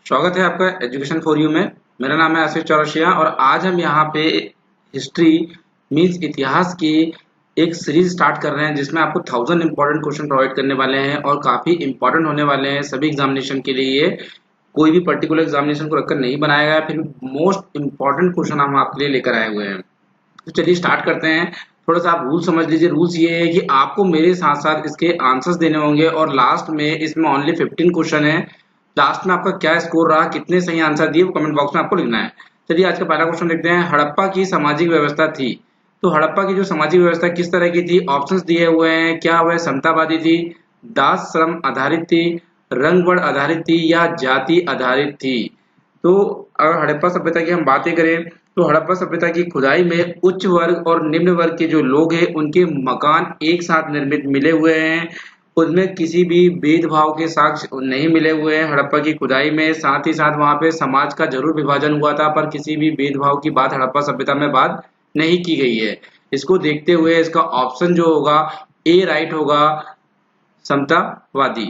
स्वागत है आपका एजुकेशन फॉर यू में। मेरा नाम है आशीष चौरसिया और आज हम यहाँ पे हिस्ट्री मीन्स इतिहास की एक सीरीज स्टार्ट कर रहे हैं जिसमें आपको 1000 इंपॉर्टेंट क्वेश्चन प्रोवाइड करने वाले हैं और काफ़ी इंपॉर्टेंट होने वाले हैं सभी एग्जामिनेशन के लिए। ये कोई भी पर्टिकुलर एग्जामिनेशन को रखकर नहीं बनाया गया, फिर भी मोस्ट इंपॉर्टेंट क्वेश्चन हम आपके लिए लेकर आए हुए हैं। तो चलिए स्टार्ट करते हैं। थोड़ा सा आप रूल समझ लीजिए। रूल्स ये है कि आपको मेरे साथ साथ इसके आंसर्स देने होंगे और लास्ट में इसमें ओनली 15 क्वेश्चन है। लास्ट में आपका क्या स्कोर रहा, कितने सही आंसर दिए, वो कमेंट बॉक्स में आपको लिखना है। चलिए आज का पहला क्वेश्चन देखते हैं। हड़प्पा की सामाजिक व्यवस्था थी, तो हड़प्पा की जो सामाजिक व्यवस्था किस तरह की थी? ऑप्शंस दिए हुए हैं। क्या वह समतावादी थी, दास श्रम आधारित थी, रंग वर्ण आधारित थी या जाति आधारित थी? तो अगर हड़प्पा सभ्यता की हम बातें करें तो हड़प्पा सभ्यता की खुदाई में उच्च वर्ग और निम्न वर्ग के जो लोग हैं उनके मकान एक साथ निर्मित मिले हुए हैं। उनमें किसी भी भेदभाव के साक्ष्य नहीं मिले हुए हैं हड़प्पा की खुदाई में। साथ ही साथ वहां पे समाज का जरूर विभाजन हुआ था, पर किसी भी भेदभाव की बात हड़प्पा सभ्यता में बात नहीं की गई है। इसको देखते हुए इसका ऑप्शन जो होगा ए राइट होगा, समतावादी।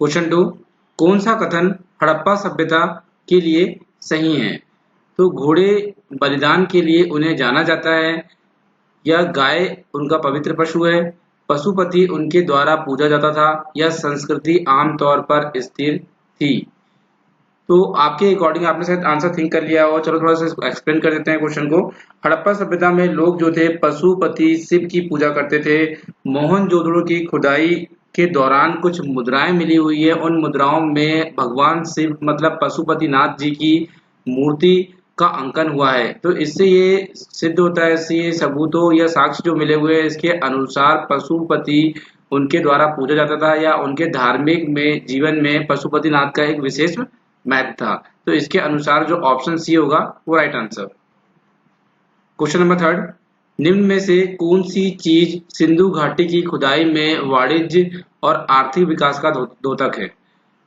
क्वेश्चन 2, कौन सा कथन हड़प्पा सभ्यता के लिए सही है? तो घोड़े बलिदान के लिए उन्हें जाना जाता है, या गाय उनका पवित्र पशु है, पशुपति उनके द्वारा पूजा जाता था, या संस्कृति आमतौर पर स्थिर थी? तो आपके अकॉर्डिंग आपने शायद आंसर थिंक कर लिया हो। चलो थोड़ा सा एक्सप्लेन कर देते हैं क्वेश्चन को। हड़प्पा सभ्यता में लोग जो थे पशुपति शिव की पूजा करते थे। मोहनजोदड़ो की खुदाई के दौरान कुछ मुद्राएं मिली हुई है, उन मुद्राओं में भगवान शिव मतलब पशुपति नाथ जी की मूर्ति का अंकन हुआ है। तो इससे ये सिद्ध होता है, इससे ये सबूतों या साक्ष्य जो मिले हुए हैं इसके अनुसार पशुपति उनके द्वारा पूजा जाता था, या उनके धार्मिक में जीवन में पशुपति नाथ का एक विशेष महत्व था। तो इसके अनुसार जो ऑप्शन सी होगा वो राइट आंसर। क्वेश्चन नंबर 3, निम्न में से कौन सी चीज सिंधु घाटी की खुदाई में वाणिज्य और आर्थिक विकास का द्योतक है?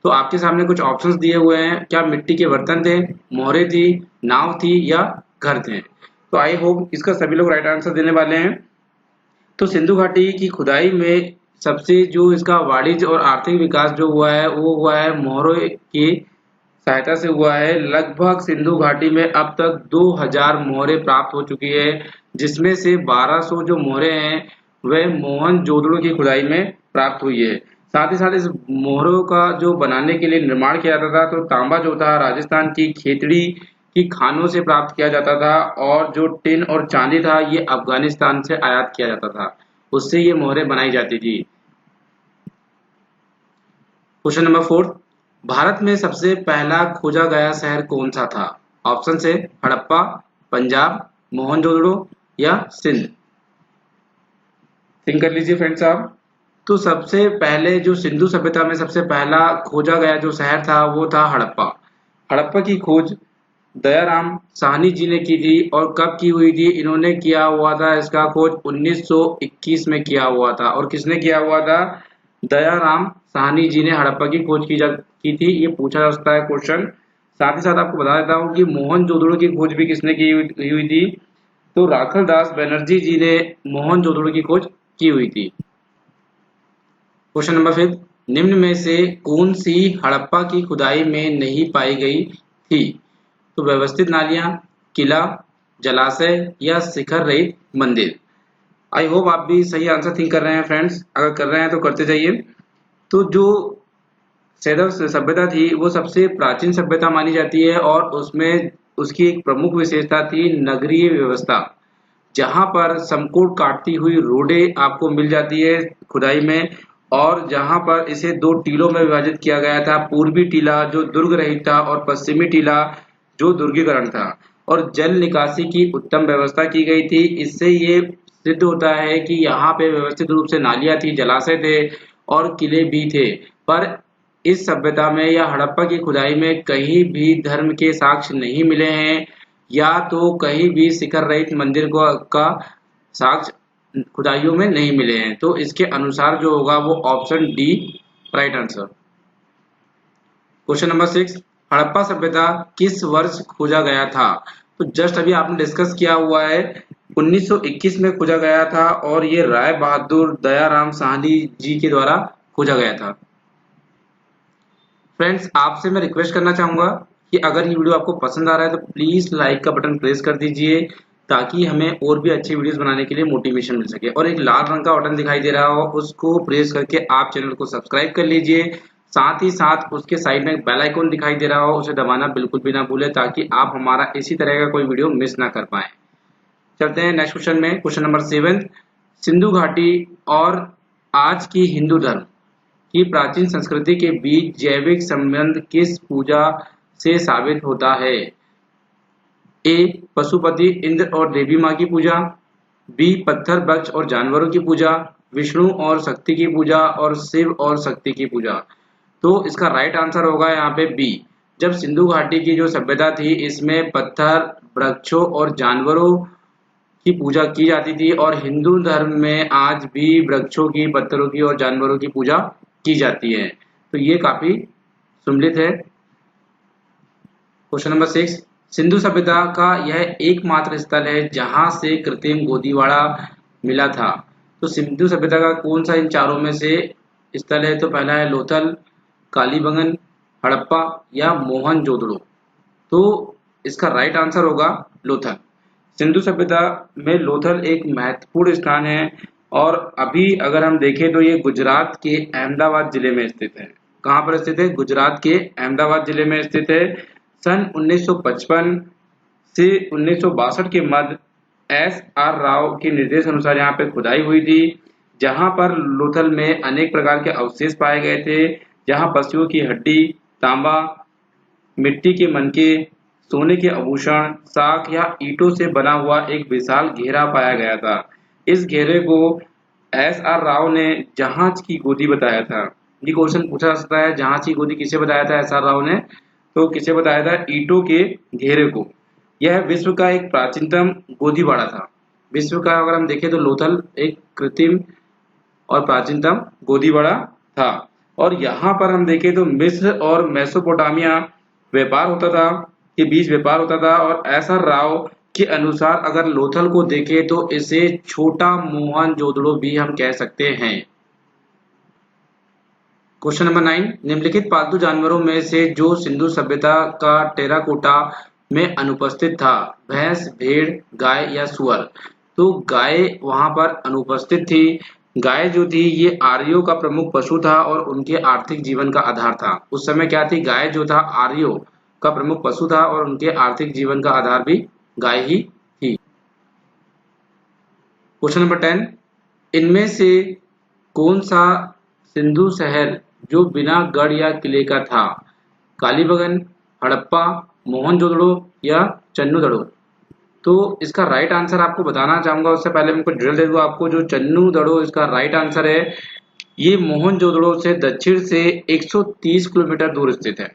तो आपके सामने कुछ ऑप्शंस दिए हुए हैं। क्या मिट्टी के बर्तन थे, मोहरे थी, नाव थी या घर थे? तो आई होप इसका सभी लोग राइट आंसर देने वाले हैं। तो सिंधु घाटी की खुदाई में सबसे जो इसका वाणिज्य और आर्थिक विकास जो हुआ है वो हुआ है मोहरे की सहायता से हुआ है। लगभग सिंधु घाटी में अब तक 2000 मोहरे प्राप्त हो चुकी है, जिसमें से 1200 जो मोहरे हैं वह मोहनजोदड़ो की खुदाई में प्राप्त हुई है। साथ ही साथ इस मोहरों का जो बनाने के लिए निर्माण किया जाता था, तो तांबा जो था राजस्थान की खेतड़ी की खानों से प्राप्त किया जाता था, और जो टिन और चांदी था ये अफगानिस्तान से आयात किया जाता था, उससे ये मोहरे बनाई जाती थी। क्वेश्चन नंबर 4, भारत में सबसे पहला खोजा गया शहर कौन सा था? ऑप्शन है हड़प्पा, पंजाब, मोहनजोदड़ो या सिंध। थिंक कर लीजिए फ्रेंड्स आप। तो सबसे पहले जो सिंधु सभ्यता में सबसे पहला खोजा गया जो शहर था वो था हड़प्पा। हड़प्पा की खोज दयाराम साहनी जी ने की थी, और कब की हुई थी? इन्होंने किया हुआ था इसका खोज 1921 में किया हुआ था। और किसने किया हुआ था? दयाराम साहनी जी ने हड़प्पा की खोज की थी। ये पूछा जा सकता है क्वेश्चन। साथ ही साथ आपको बता देता हूँ कि मोहनजोदड़ो की खोज भी किसने की हुई थी? तो राखल दास बनर्जी जी ने मोहनजोदड़ो की खोज की हुई थी। क्वेश्चन नंबर 5, निम्न में से कौन सी हड़प्पा की खुदाई में नहीं पाई गई थी? तो व्यवस्थित नालियां, किला, जलाशय या शिखर रहित मंदिर। आई होप आप भी सही आंसर थिंक कर रहे हैं फ्रेंड्स। अगर कर रहे हैं तो करते जाइए। तो जो सैंधव सभ्यता थी वो सबसे प्राचीन सभ्यता मानी जाती है, और उसमें उसकी एक प्रमुख विशेषता थी नगरीय व्यवस्था, जहां पर समकोण काटती हुई रोडें आपको मिल जाती है खुदाई में, और जहां पर इसे 2 टीलों में विभाजित किया गया था। पूर्वी टीला जो दुर्ग रहित था और पश्चिमी टीला जो दुर्गीकरण था, और जल निकासी की उत्तम व्यवस्था की गई थी। इससे ये सिद्ध होता है कि यहाँ पे व्यवस्थित रूप से नालियां थी, जलाशय थे और किले भी थे। पर इस सभ्यता में या हड़प्पा की खुदाई में कहीं भी धर्म के साक्ष्य नहीं मिले हैं, या तो कहीं भी शिखर रहित मंदिर का साक्ष्य खुदाइयों में नहीं मिले हैं। तो इसके अनुसार जो होगा वो option D right answer. Question number 6, Harappa सभ्यता किस वर्ष खोजा गया था? तो जस्ट अभी आपने डिस्कस किया हुआ है, 1921 में खोजा गया था, और ये राय बहादुर दयाराम साहनी जी के द्वारा खोजा गया था। फ्रेंड्स, आपसे मैं रिक्वेस्ट करना चाहूँगा कि अगर ये वीडियो आपको पसंद आ रहा है तो प्लीज़ लाइक का बटन प्रेस कर दीजिए, ताकि हमें और भी अच्छी वीडियोस बनाने के लिए मोटिवेशन मिल सके। और एक लाल रंग का बटन दिखाई दे रहा हो, उसको प्रेस करके आप चैनल को सब्सक्राइब कर लीजिए। साथ ही साथ उसके साइड में एक बेल आइकन दिखाई दे रहा हो, उसे दबाना बिल्कुल भी ना भूलें, ताकि आप हमारा इसी तरह का कोई वीडियो मिस ना कर पाएँ। चलते हैं नेक्स्ट क्वेश्चन में। क्वेश्चन नंबर 7, सिंधु घाटी और आज की हिंदू धर्म की प्राचीन संस्कृति के बीच जैविक संबंध किस पूजा से साबित होता है? ए. पशुपति इंद्र और देवी माँ की पूजा, बी. पत्थर वृक्ष और जानवरों की पूजा, विष्णु और शक्ति की पूजा, और शिव और शक्ति की पूजा। तो इसका राइट आंसर होगा यहाँ पे बी। जब सिंधु घाटी की जो सभ्यता थी, इसमें पत्थर, वृक्षों और जानवरों की पूजा की जाती थी, और हिंदू धर्म में आज भी वृक्षों की, पत्थरों की और जानवरों की पूजा की जाती है। तो ये काफी सुमिलित है। क्वेश्चन नंबर 6, सिंधु सभ्यता का यह एकमात्र स्थल है जहां से कृत्रिम गोदीवाड़ा मिला था। तो सिंधु सभ्यता का कौन सा इन चारों में से स्थल है? तो पहला है लोथल, कालीबंगन, हड़प्पा या मोहनजोदड़ो। तो इसका राइट आंसर होगा लोथल। सिंधु सभ्यता में लोथल एक महत्वपूर्ण स्थान है, और अभी अगर हम देखें तो ये गुजरात के अहमदाबाद जिले में स्थित है। कहाँ पर स्थित है? गुजरात के अहमदाबाद जिले में स्थित है। सन 1955 से 1962 के मध्य एस.आर. राव के निर्देश अनुसार यहाँ पे खुदाई हुई थी, जहाँ पर लोथल में अनेक प्रकार के अवशेष पाए गए थे, जहाँ पशुओं की हड्डी, तांबा, मिट्टी के मनके, सोने के आभूषण, साख या ईंटों से बना हुआ एक विशाल घेरा पाया गया था। इस घेरे को एस.आर. राव ने जहाज की गोदी बताया था। ये क्वेश्चन पूछा जा सकता है, जहाज की गोदी किसे बताया था एस.आर. राव ने? तो किसे बताया था? ईंटों के घेरे को। यह विश्व का एक प्राचीनतम गोदीवाड़ा था। विश्व का अगर हम देखें तो लोथल एक कृत्रिम और प्राचीनतम गोदीवाड़ा था। और यहाँ पर हम देखें तो मिस्र और मेसोपोटामिया व्यापार होता था, के बीच व्यापार होता था। और एस.आर. राव के अनुसार अगर लोथल को देखें तो इसे छोटा मोहनजोदड़ो भी हम कह सकते हैं। क्वेश्चन नंबर 9, निम्नलिखित पालतू जानवरों में से जो सिंधु सभ्यता का टेराकोटा में अनुपस्थित था, भैंस, भेड़, गाय या सुअर। तो गाय वहां पर अनुपस्थित थी। गाय जो थी ये आर्यों का प्रमुख पशु था और उनके आर्थिक जीवन का आधार था। उस समय क्या थी? गाय जो था आर्यों का प्रमुख पशु था और उनके आर्थिक जीवन का आधार भी गाय ही थी। क्वेश्चन नंबर 10, इनमें से कौन सा सिंधु शहर जो बिना गढ़ या किले का था? कालीबंगन, हड़प्पा, मोहनजोदड़ो या चन्नूदड़ो। तो इसका राइट आंसर आपको बताना चाहूंगा, उससे पहले मैं कुछ डिटेल दे दूं आपको। जो चन्नूदड़ो इसका राइट आंसर है। ये मोहनजोदड़ो से दक्षिण से 130 किलोमीटर दूर स्थित है।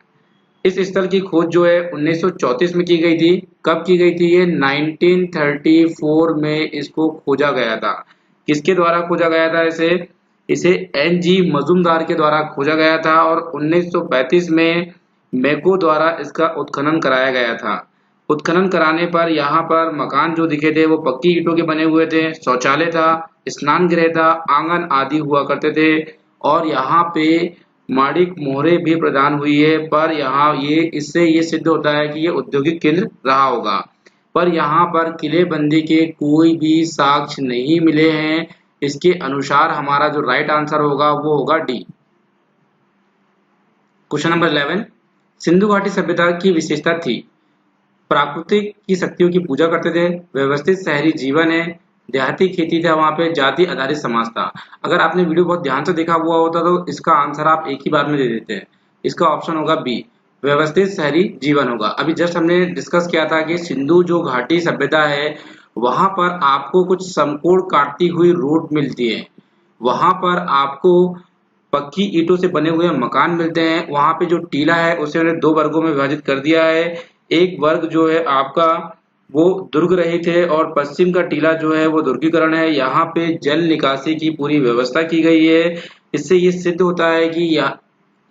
इस स्थल की खोज जो है 1934 में की गई थी। कब की गई थी? ये 1934 में इसको खोजा गया था। किसके द्वारा खोजा गया था? इसे एन.जी. मजूमदार के द्वारा खोजा गया था, और 1935 में मैको द्वारा इसका उत्खनन कराया गया था। उत्खनन कराने पर यहाँ पर मकान जो दिखे थे वो पक्की ईंटों के बने हुए थे। शौचालय था, स्नान गृह था, आंगन आदि हुआ करते थे, और यहाँ पे माणिक मोहरे भी प्रदान हुई है। पर यहाँ इससे ये सिद्ध होता है कि ये औद्योगिक केंद्र रहा होगा। पर यहाँ पर किलेबंदी के कोई भी साक्ष्य नहीं मिले हैं। इसके अनुसार हमारा जो राइट आंसर होगा वो होगा डी। क्वेश्चन नंबर 11, सिंधु घाटी सभ्यता की विशेषता थी। प्राकृतिक की शक्तियों की पूजा करते थे, व्यवस्थित शहरी जीवन है, देहाती खेती था, वहां पे जाति आधारित समाज था। अगर आपने वीडियो बहुत ध्यान से देखा हुआ होता तो इसका आंसर आप एक ही बार में दे देते हैं। इसका ऑप्शन होगा बी, व्यवस्थित शहरी जीवन होगा। अभी जस्ट हमने डिस्कस किया था कि सिंधु जो घाटी सभ्यता है वहां पर आपको कुछ समकोण काटती हुई रोड मिलती है। वहां पर आपको पक्की ईंटों से बने हुए मकान मिलते हैं। वहां पे जो टीला है उसे उन्हें दो वर्गों में विभाजित कर दिया है। एक वर्ग जो है आपका वो दुर्ग रहित है, और पश्चिम का टीला जो है वो दुर्गीकरण है। यहाँ पे जल निकासी की पूरी व्यवस्था की गई है। इससे ये सिद्ध होता है कि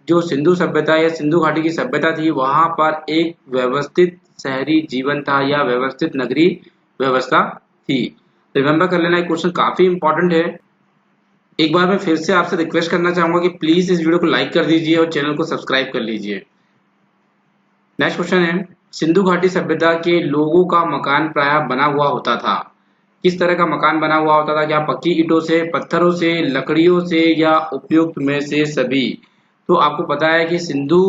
जो सिंधु सभ्यता या सिंधु घाटी की सभ्यता थी वहां पर एक व्यवस्थित शहरी जीवन था या व्यवस्थित नगरीय व्यवस्था थी। रिमेम्बर कर लेना, क्वेश्चन काफी इंपॉर्टेंट है। एक बार मैं फिर से आपसे रिक्वेस्ट करना चाहूंगा कि प्लीज इस वीडियो को लाइक कर दीजिए और चैनल को सब्सक्राइब कर लीजिए। नेक्स्ट क्वेश्चन है, सिंधु घाटी सभ्यता के लोगों का मकान प्रायः बना हुआ होता था। किस तरह का मकान बना हुआ होता था? क्या पक्की ईंटों से, पत्थरों से, लकड़ियों से या उपयुक्त में से सभी? तो आपको पता है कि सिंधु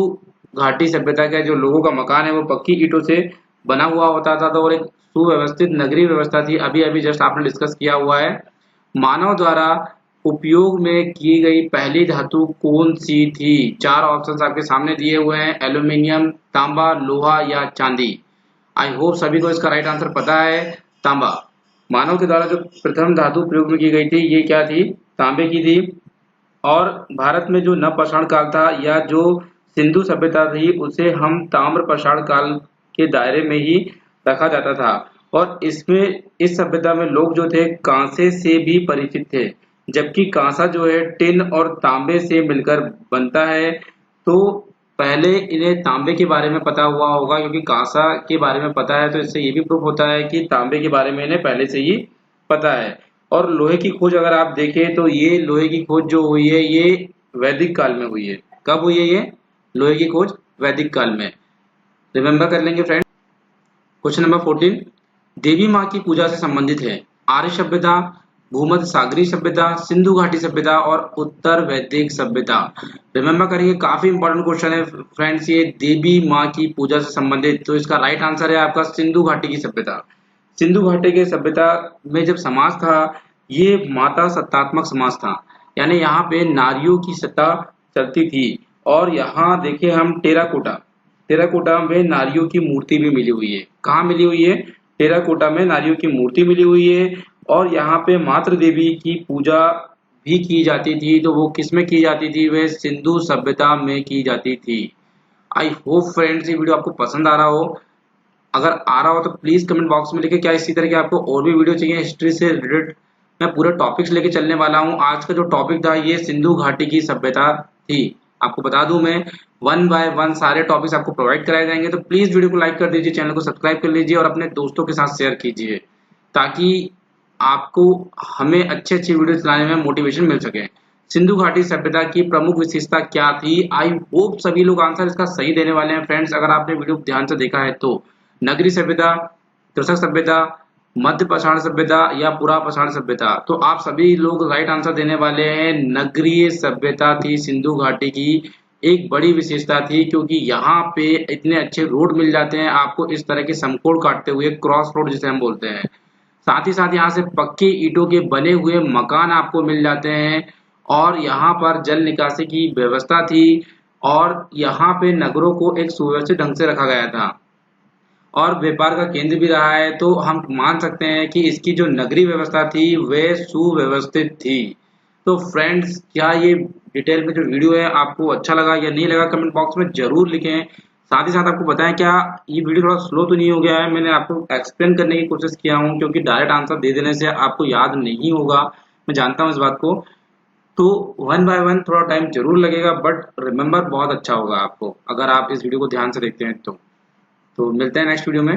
घाटी सभ्यता का जो लोगों का मकान है वो पक्की ईंटों से बना हुआ होता था, तो और एक सुव्यवस्थित नगरीय व्यवस्था थी। अभी अभी जस्ट आपने डिस्कस किया हुआ है। मानव द्वारा उपयोग में की गई पहली धातु कौन सी थी? 4 ऑप्शंस आपके सामने दिए हुए हैं, एल्यूमिनियम, तांबा, लोहा या चांदी। आई होप सभी को इसका राइट आंसर पता है, तांबा। मानव के द्वारा जो प्रथम धातु प्रयोग में की गई थी ये क्या थी? तांबे की थी। और भारत में जो नवपाषाण काल था या जो सिंधु सभ्यता थी उसे हम ताम्रपाषाण काल के दायरे में ही रखा जाता था। और इसमें इस सभ्यता में लोग जो थे कांसे से भी परिचित थे, जबकि कांसा जो है टिन और तांबे से मिलकर बनता है। तो पहले इन्हें तांबे के बारे में पता हुआ होगा, क्योंकि कांसा के बारे में पता है तो इससे ये भी प्रूफ होता है कि तांबे के बारे में इन्हें पहले से ही पता है। और लोहे की खोज अगर आप देखें तो ये लोहे की खोज जो हुई है ये वैदिक काल में हुई है। कब हुई है ये लोहे की खोज? वैदिक काल में। रिमेम्बर कर लेंगे फ्रेंड। क्वेश्चन नंबर 14, देवी माँ की पूजा से संबंधित है आर्य सभ्यता, भूमध्य सागरीय सभ्यता, सिंधु घाटी सभ्यता और उत्तर वैदिक सभ्यता। रिमेम्बर करिए, काफी इंपॉर्टेंट क्वेश्चन है फ्रेंड्स ये, देवी माँ की पूजा से संबंधित। तो इसका राइट आंसर है आपका सिंधु घाटी की सभ्यता। सिंधु घाटी की सभ्यता में जब समाज था ये माता सत्तात्मक समाज था, यानी यहाँ पे नारियों की सत्ता चलती थी। और यहाँ देखिए हम टेराकोटा, टेराकोटा में नारियों की मूर्ति भी मिली हुई है। कहाँ मिली हुई है? टेराकोटा में नारियों की मूर्ति मिली हुई है। और यहाँ पे मातृ देवी की पूजा भी की जाती थी। तो वो किस में की जाती थी? वह सिंधु सभ्यता में की जाती थी। आई होप फ्रेंड्स ये वीडियो आपको पसंद आ रहा हो। अगर आ रहा हो तो प्लीज कमेंट बॉक्स में लिखे। क्या इसी तरह के आपको और भी वीडियो चाहिए हिस्ट्री से रिलेटेड? मैं पूरे टॉपिक्स लेके चलने वाला हूँ। आज का जो टॉपिक था ये सिंधु घाटी की सभ्यता थी। आपको बता दूं मैं 1 बाय 1 सारे टॉपिक्स आपको प्रोवाइड कराए जाएंगे। तो प्लीज वीडियो को लाइक कर दीजिए, चैनल को सब्सक्राइब कर लीजिए और अपने दोस्तों के साथ शेयर कीजिए, ताकि आपको हमें अच्छे अच्छे वीडियो चलाने में मोटिवेशन मिल सके। सिंधु घाटी सभ्यता की प्रमुख विशेषता क्या थी? आई होप सभी लोग आंसर इसका सही देने वाले हैं फ्रेंड्स, अगर आपने वीडियो ध्यान से देखा है तो। नगरीय सभ्यता, कृषक सभ्यता, मध्य पाषाण सभ्यता या पुरा पाषाण सभ्यता? तो आप सभी लोग राइट आंसर देने वाले हैं, नगरीय सभ्यता थी सिंधु घाटी की। एक बड़ी विशेषता थी क्योंकि यहाँ पे इतने अच्छे रोड मिल जाते हैं आपको, इस तरह के समकोण काटते हुए, क्रॉस रोड जिसे हम बोलते हैं। साथ ही साथ यहाँ से पक्के ईंटों के बने हुए मकान आपको मिल जाते हैं। और यहाँ पर जल निकासी की व्यवस्था थी। और यहाँ पे नगरों को एक सुव्यवस्थित ढंग से रखा गया था और व्यापार का केंद्र भी रहा है। तो हम मान सकते हैं कि इसकी जो नगरीय व्यवस्था थी वह सुव्यवस्थित थी। तो फ्रेंड्स क्या ये डिटेल में जो वीडियो है आपको अच्छा लगा या नहीं लगा, कमेंट बॉक्स में जरूर लिखें। साथ ही साथ आपको बताएं क्या ये वीडियो थोड़ा स्लो तो नहीं हो गया है? मैंने आपको एक्सप्लेन करने की कोशिश किया हूँ, क्योंकि डायरेक्ट आंसर दे देने से आपको याद नहीं होगा, मैं जानता हूँ इस बात को। तो 1 बाय 1 थोड़ा टाइम जरूर लगेगा, बट रिमेम्बर बहुत अच्छा होगा आपको अगर आप इस वीडियो को ध्यान से देखते हैं तो मिलते हैं नेक्स्ट वीडियो में।